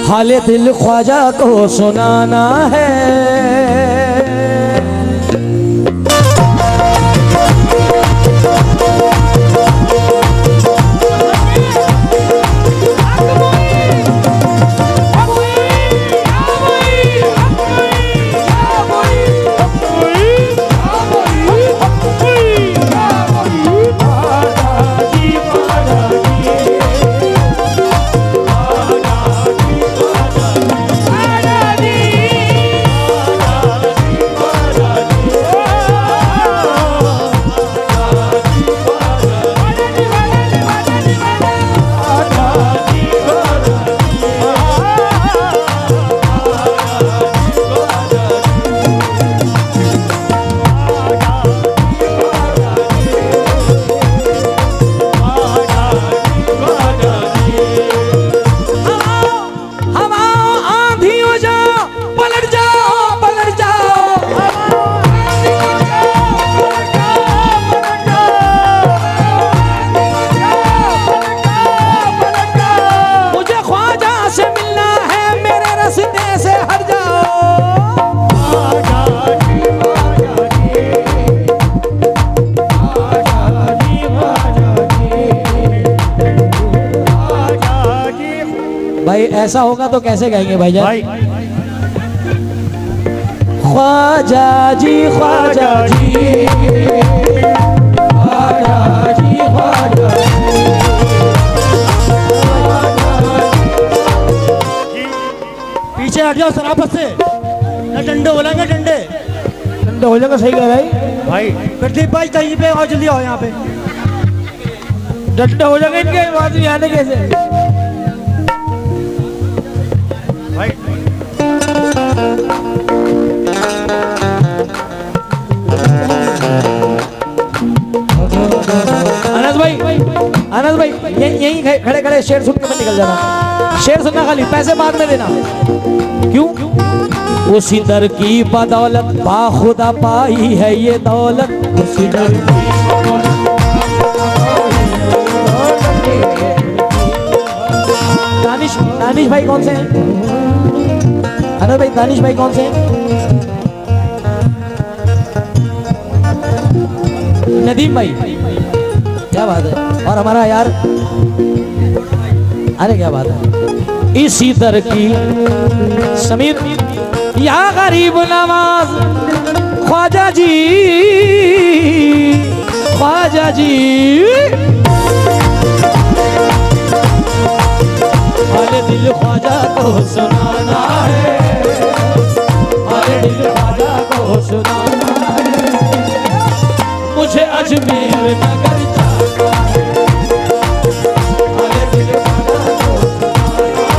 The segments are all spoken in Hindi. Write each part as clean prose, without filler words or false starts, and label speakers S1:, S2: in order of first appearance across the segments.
S1: हाले दिल ख्वाजा को सुनाना है। भाई ऐसा होगा तो कैसे गाएंगे भाईजान? भाई ख्वाजा जी ख्वाजा जी ख्वाजा जी ख्वाजा
S2: पीछे हट जाओ सराफत से, ना डंडे हो जाएंगे, डंडे
S1: हो जाएगा। सही कह भाई।
S2: भाई प्रदीप भाई कहीं पे और जल्दी आओ यहाँ पे।
S1: डंडे हो जाएंगे इनके बाद में आने कैसे
S2: भाई?
S1: अनस भाई यहीं खड़े खड़े शेर सुन के मत निकल जाना। शेर सुनना खाली, पैसे बाद में देना। क्यों? उसी दर की बदौलत बाखुदा पाई है ये दौलत, उसी दर की दानिश भाई कौन से हैं? अनस भाई दानिश भाई कौन से हैं? नदीम भाई, क्या बात है। और हमारा यार, अरे क्या बात है। इसी दर की समीर या गरीब नवाज ख्वाजा जी ख्वाजा जी, हाले दिल ख्वाजा को सुनाना है, हाले दिल ख्वाजा को सुनाना है, मुझे अजमेर नगर जाना है, हाले दिल ख्वाजा को सुनाना है,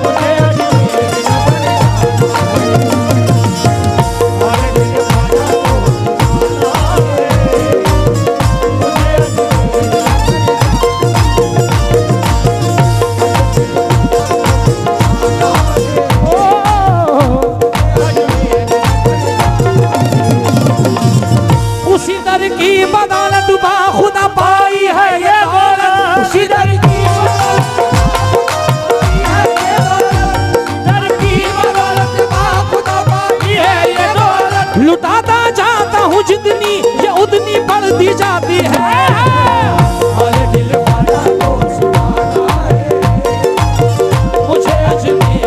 S1: मुझे अजमेर नगर जाना है, हाले दिल ख्वाजा को सुनाना है, मुझे अजमेर उसी दर की बदौलत बाखुदा पाई है ये दौलत, उसी दर की दर की बदौलत बाखुदा पाई है ये दौलत, लुटाता जाता हूँ जितनी ये उतनी बढ़ती जाती है, हाले दिल ख्वाजा को सुनाना है, मुझे अजमेर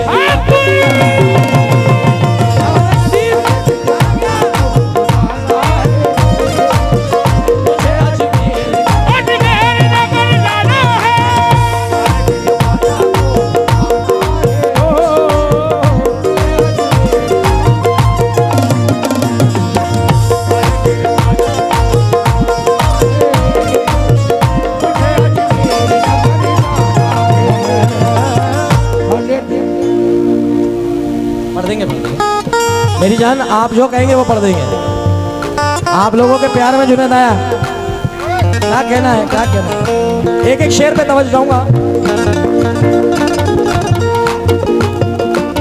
S1: मेरी जान, आप जो कहेंगे वो पढ़ देंगे। आप लोगों के प्यार में जुनैद आया, क्या कहना है, क्या कहना है। एक एक शेर पे तवज्जो जाऊंगा।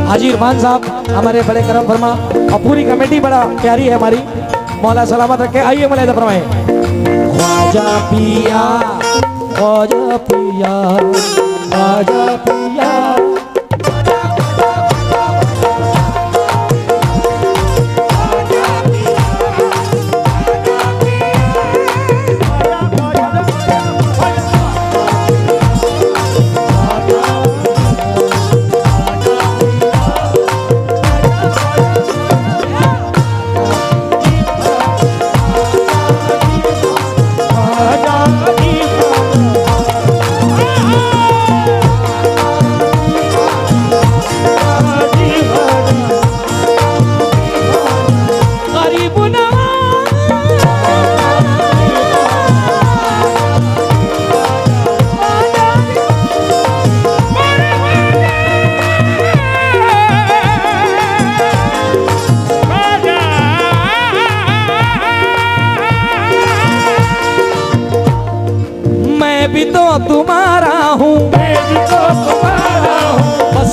S1: हाजी इरफान साहब हमारे बड़े करम फरमा और पूरी कमेटी बड़ा प्यारी है हमारी, मौला सलामत रखे। आइए मौला फरमाए। ख्वाजा पिया ख्वाजा पिया ख्वाजा पिया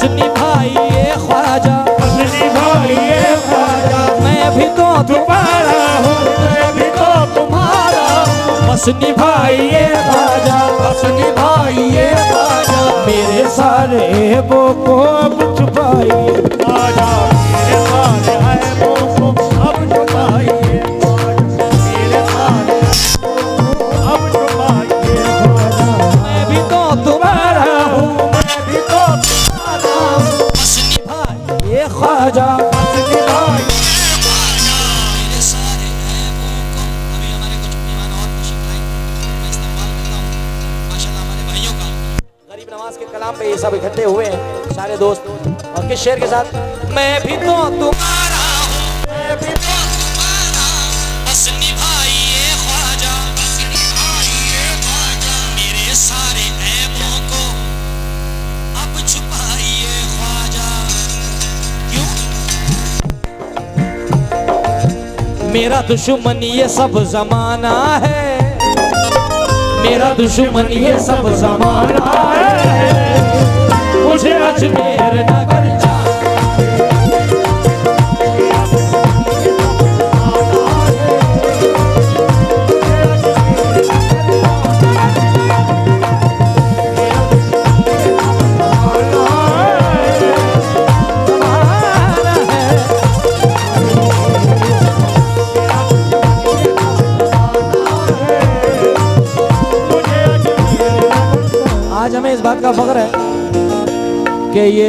S1: बस निभाइए ख्वाजा,
S3: बस निभाइए ख्वाजा,
S1: मैं भी तो
S3: तुम्हारा हूँ, मैं भी तो तुम्हारा हूँ।
S1: बस निभाइए ख्वाजा,
S3: बस निभाइए ख्वाजा,
S1: मेरे सारे ऐबों को अब छुपाइए
S3: ख्वाजा, मेरे सारे ऐबों को अब छुपाइए ख्वाजा, मेरे सारे ऐबों को अब छुपाइए ख्वाजा।
S1: मैं भी तो तुम्हारा हूँ,
S3: मैं भी तो तुम्हारा हूँ,
S1: बस निभाइए ख्वाजा।
S3: बस निभाइए
S1: मेरे सारे ऐबों को। अभी हमारे कुछ मेहमान और तशरीफ लाए, मैं इस्तेमाल करता हूँ माशाल्लाह हमारे भाइयों का। गरीब नवाज के कलाम पे ये सब इकट्ठे हुए हैं सारे दोस्त, और किस शेर के साथ? मैं भी तो तुम्हारा हूँ, मैं भी तो तुम्हारा, बस निभाइए ख्वाजा, बस निभाइए ख्वाजा, मेरे सारे ऐबों को अब छुपाइए ख्वाजा। क्यों? मेरा दुश्मन ये सब जमाना है, मेरा दुश्मन ये सब जमाना है, मुझे अजमेर नगर जा। आज हमें इस बात का फख्र है कि ये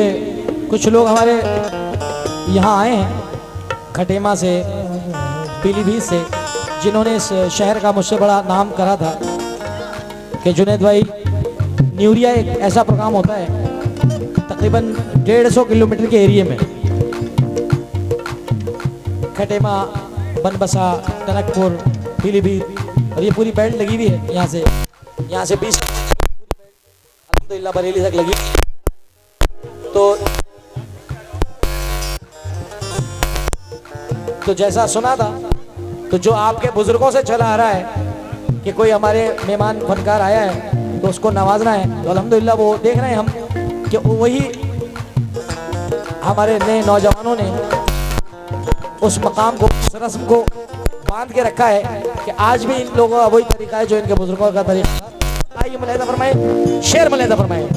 S1: कुछ लोग हमारे यहाँ आए हैं खटेमा से, पीलीभीत से, जिन्होंने इस शहर का मुझसे बड़ा नाम करा था कि जुनैद भाई न्यूरिया एक ऐसा प्रोग्राम होता है तकरीबन 150 किलोमीटर के एरिया में, खटेमा, बनबसा, टनकपुर, पीलीभीत, और ये पूरी बेल्ट लगी हुई है। यहाँ से 20 अल्हम्दुलिल्लाह बरेली तक लगी। तो जैसा सुना था, तो जो आपके बुजुर्गों से चला आ रहा है कि कोई हमारे मेहमान फनकार आया है तो उसको नवाजना है, तो अल्हम्दुलिल्लाह वो देख रहे हैं हम कि वही हमारे नए नौजवानों ने उस मकाम को, उस रस्म को बांध के रखा है कि आज भी इन लोगों का वही तरीका है जो इनके बुजुर्गों का तरीका था। आइए मुलाहिजा फरमाएं, शेर मुलाहिजा फरमाएं।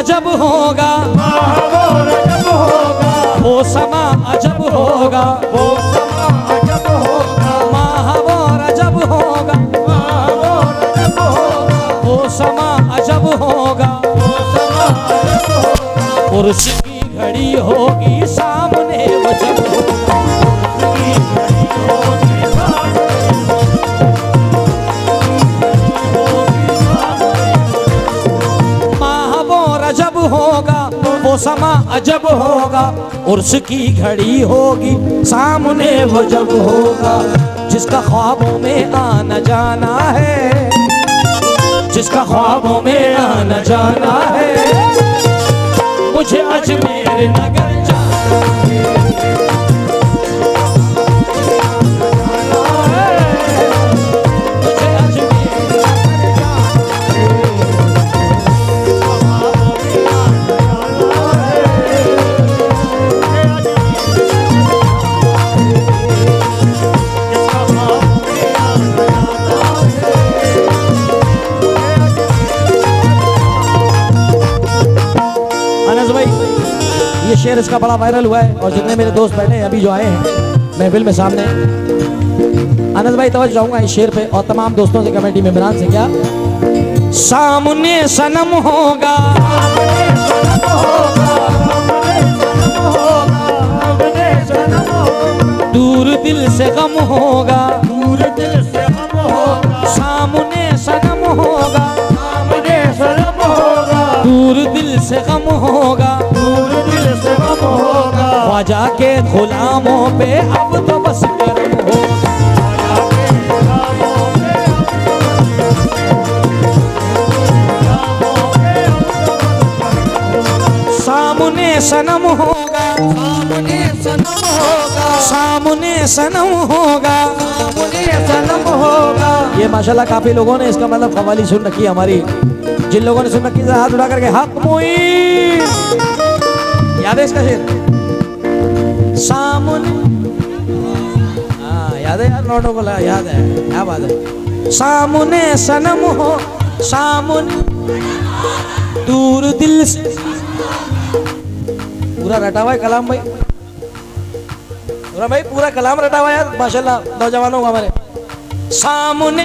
S1: अजब होगा, वो समा अजब होगा,
S3: वो समा अजब होगा,
S1: महावर अजब होगा, वो समा अजब होगा, उर्स की घड़ी होगी सामने वजब होगा। अजब होगा, वो समा अजब होगा, उर्स की घड़ी होगी सामने वो जब होगा। जिसका ख्वाबों में आना जाना है, जिसका ख्वाबों में आना जाना है, मुझे अजमेर नगर जाना है। ये शेर इसका बड़ा वायरल हुआ है, और जितने मेरे दोस्त बैठे हैं अभी जो आए हैं महफिल में सामने, अनस भाई तवज्जो चाहूंगा इस शेर पे, और तमाम दोस्तों से, कमेटी मेंबरान से, क्या सामने सनम होगा, दूर दिल से गम होगा,
S3: दूर दिल से गम होगा,
S1: सामने सनम होगा,
S3: सामने सनम होगा,
S1: दूर दिल से गम होगा,
S3: दूर दिल से गम होगा,
S1: ख्वाजा के गुलामों पे अब तो बस करम होगा। सनम होगा,
S4: सामने सनम होगा,
S1: सामने सनम होगा,
S4: सामने सनम होगा।
S1: ये माशाल्लाह काफी लोगों ने इसका मतलब कव्वाली सुन रखी है हमारी। जिन लोगों ने सुन रखी है हाथ उठा करके हक मुईन। याद है इसका शेर? सामने, हाँ याद है यार, नोटों को याद है, क्या बात है। सामने सनम हो, सामने दूर दिल से, पूरा रटा हुआ है कलाम भाई, पूरा भाई पूरा कलाम रटा हुआ है यार माशाल्लाह नौजवानों का हमारे। सामने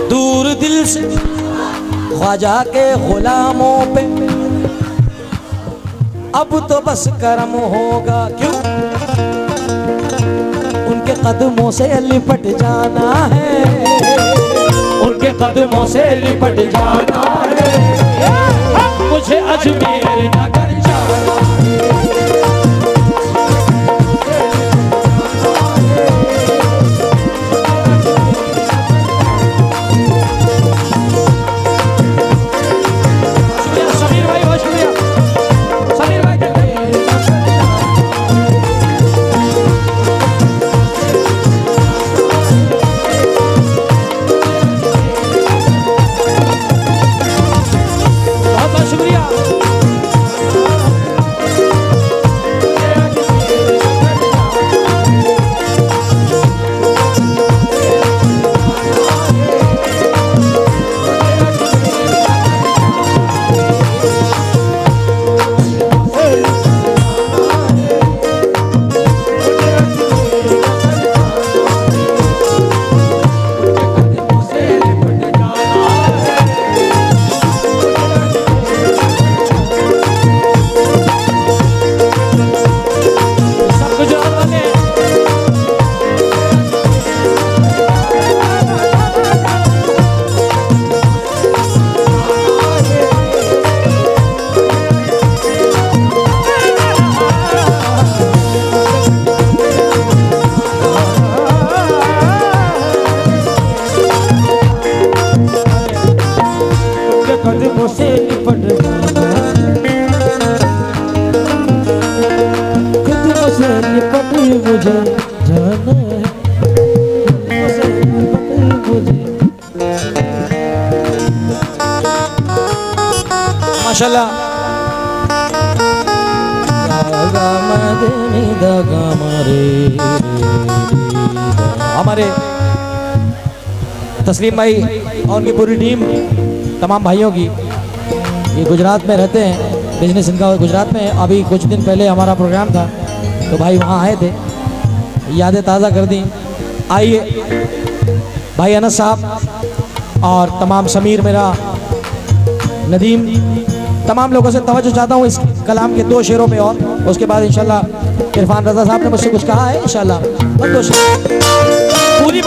S1: दूर दिल से ख्वाजा के गुलामों पे अब तो बस करम होगा, क्यों? उनके कदमों से लिपट जाना है, उनके कदमों से लिपट जाना है, मुझे अजमेर नगर जाना है। समीर भाई बहुत शुक्रिया, समीर भाई बहुत बहुत शुक्रिया। सब कुछ और बने।
S2: उनके कदमों से लिपट जाना है, कदमों से लिपट मुझे जाना है, कदमों से लिपट मुझे।
S1: माशाल्लाह हमारे तस्लीम भाई और उनकी पूरी टीम, तमाम भाइयों की, ये गुजरात में रहते हैं, बिजनेस इनका गुजरात में है। अभी कुछ दिन पहले हमारा प्रोग्राम था तो भाई वहाँ आए थे, यादें ताज़ा कर दी। आइए भाई अनस साहब और तमाम समीर मेरा, नदीम, तमाम लोगों से तवज्जो चाहता हूँ इस कलाम के 2 शेरों पे, और उसके बाद इंशाल्लाह इरफान रज़ा साहब ने मुझसे कुछ कहा है इंशाल्लाह, और 2 शेर पूरी